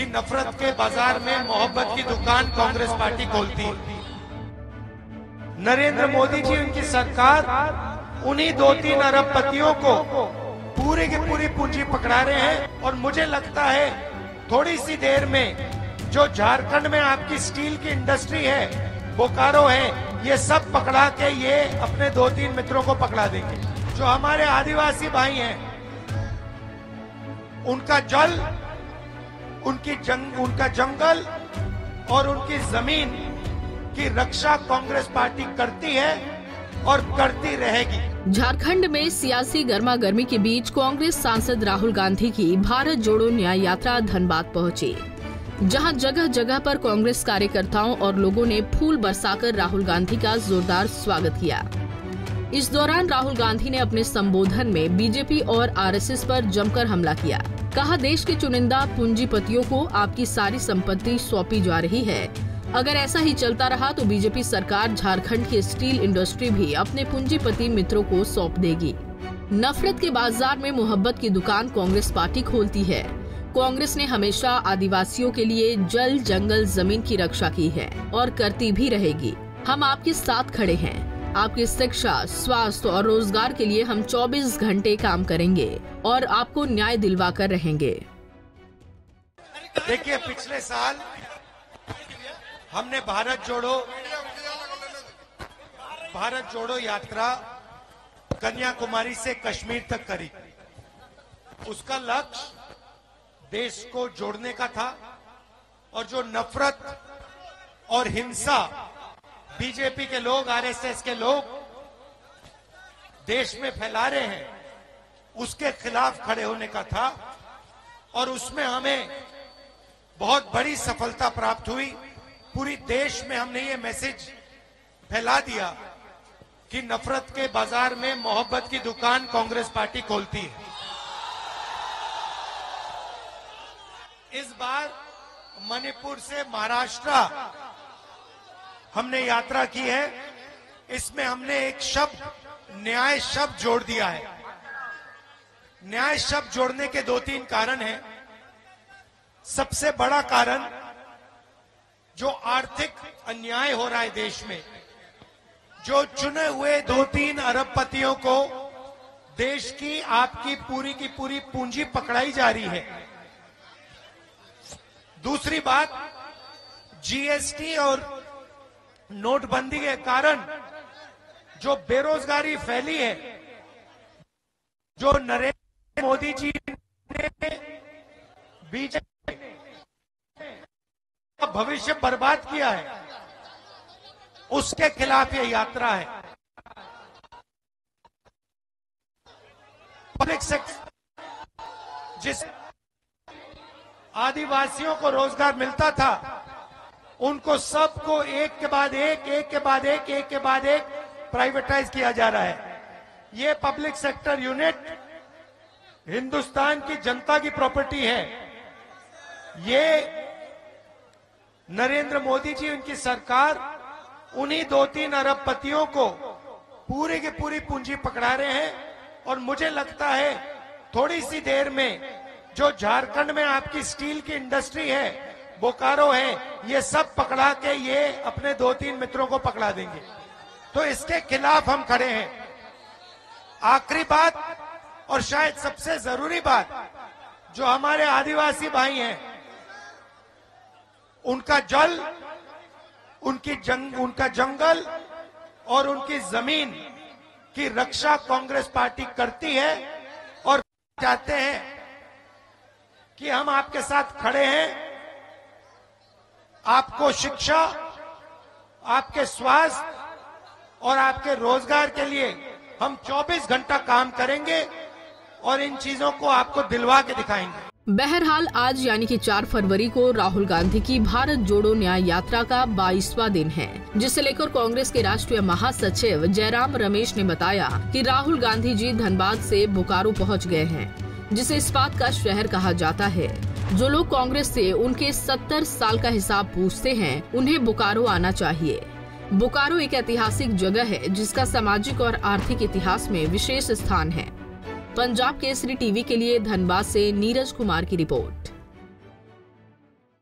नफरत के बाजार में मोहब्बत की दुकान कांग्रेस पार्टी खोलती है। नरेंद्र मोदी जी, उनकी सरकार उन्हीं 2-3 अरबपतियों को पूरी की पूरी पूंजी पकड़ा रहे हैं। और मुझे लगता है थोड़ी सी देर में जो झारखंड में आपकी स्टील की इंडस्ट्री है, बोकारो है, ये सब पकड़ा के ये अपने 2-3 मित्रों को पकड़ा देंगे। जो हमारे आदिवासी भाई हैं, उनका जल, उनका जंगल और उनकी जमीन की रक्षा कांग्रेस पार्टी करती है और करती रहेगी। झारखंड में सियासी गर्मागर्मी के बीच कांग्रेस सांसद राहुल गांधी की भारत जोड़ो न्याय यात्रा धनबाद पहुंची, जहां जगह जगह पर कांग्रेस कार्यकर्ताओं और लोगों ने फूल बरसाकर राहुल गांधी का जोरदार स्वागत किया। इस दौरान राहुल गांधी ने अपने संबोधन में बीजेपी और आरएसएस पर जमकर हमला किया। कहा, देश के चुनिंदा पूंजीपतियों को आपकी सारी संपत्ति सौंपी जा रही है। अगर ऐसा ही चलता रहा तो बीजेपी सरकार झारखंड की स्टील इंडस्ट्री भी अपने पूंजीपति मित्रों को सौंप देगी। नफरत के बाजार में मोहब्बत की दुकान कांग्रेस पार्टी खोलती है। कांग्रेस ने हमेशा आदिवासियों के लिए जल, जंगल, जमीन की रक्षा की है और करती भी रहेगी। हम आपके साथ खड़े हैं। आपकी शिक्षा, स्वास्थ्य और रोजगार के लिए हम 24 घंटे काम करेंगे और आपको न्याय दिलवा कर रहेंगे। देखिए, पिछले साल हमने भारत जोड़ो यात्रा कन्याकुमारी से कश्मीर तक करी। उसका लक्ष्य देश को जोड़ने का था और जो नफरत और हिंसा बीजेपी के लोग, आरएसएस के लोग देश में फैला रहे हैं, उसके खिलाफ खड़े होने का था। और उसमें हमें बहुत बड़ी सफलता प्राप्त हुई। पूरी देश में हमने ये मैसेज फैला दिया कि नफरत के बाजार में मोहब्बत की दुकान कांग्रेस पार्टी खोलती है। इस बार मणिपुर से महाराष्ट्र हमने यात्रा की है। इसमें हमने एक शब्द, न्याय शब्द जोड़ दिया है। न्याय शब्द जोड़ने के 2-3 कारण हैं। सबसे बड़ा कारण, जो आर्थिक अन्याय हो रहा है देश में, जो चुने हुए 2-3 अरबपतियों को देश की, आपकी पूरी की पूरी पूंजी पकड़ाई जा रही है। दूसरी बात, जीएसटी और नोटबंदी के कारण जो बेरोजगारी फैली है, जो नरेंद्र मोदी जी ने बीजेपी का भविष्य बर्बाद किया है, उसके खिलाफ ये यात्रा है। पब्लिक सेक्टर, जिस आदिवासियों को रोजगार मिलता था, उनको सबको एक के बाद एक प्राइवेटाइज किया जा रहा है। ये पब्लिक सेक्टर यूनिट हिंदुस्तान की जनता की प्रॉपर्टी है। ये नरेंद्र मोदी जी, उनकी सरकार उन्हीं 2-3 अरबपतियों को पूरी की पूरी पूंजी पकड़ा रहे हैं। और मुझे लगता है थोड़ी सी देर में जो झारखंड में आपकी स्टील की इंडस्ट्री है, बोकारो है, ये सब पकड़ा के ये अपने 2-3 मित्रों को पकड़ा देंगे। तो इसके खिलाफ हम खड़े हैं। आखिरी बात और शायद सबसे जरूरी बात, जो हमारे आदिवासी भाई हैं, उनका जल, उनका जंगल और उनकी जमीन की रक्षा कांग्रेस पार्टी करती है और चाहते हैं कि हम आपके साथ खड़े हैं। आपको शिक्षा, आपके स्वास्थ्य और आपके रोजगार के लिए हम 24 घंटा काम करेंगे और इन चीजों को आपको दिलवा के दिखाएंगे। बहरहाल आज यानी कि 4 फरवरी को राहुल गांधी की भारत जोड़ो न्याय यात्रा का 22वां दिन है, जिसे लेकर कांग्रेस के राष्ट्रीय महासचिव जयराम रमेश ने बताया कि राहुल गांधी जी धनबाद से बोकारो पहुंच गए हैं, जिसे इस्पात का शहर कहा जाता है। जो लोग कांग्रेस से उनके 70 साल का हिसाब पूछते हैं, उन्हें बोकारो आना चाहिए। बोकारो एक ऐतिहासिक जगह है जिसका सामाजिक और आर्थिक इतिहास में विशेष स्थान है। पंजाब केसरी टीवी के लिए धनबाद से नीरज कुमार की रिपोर्ट।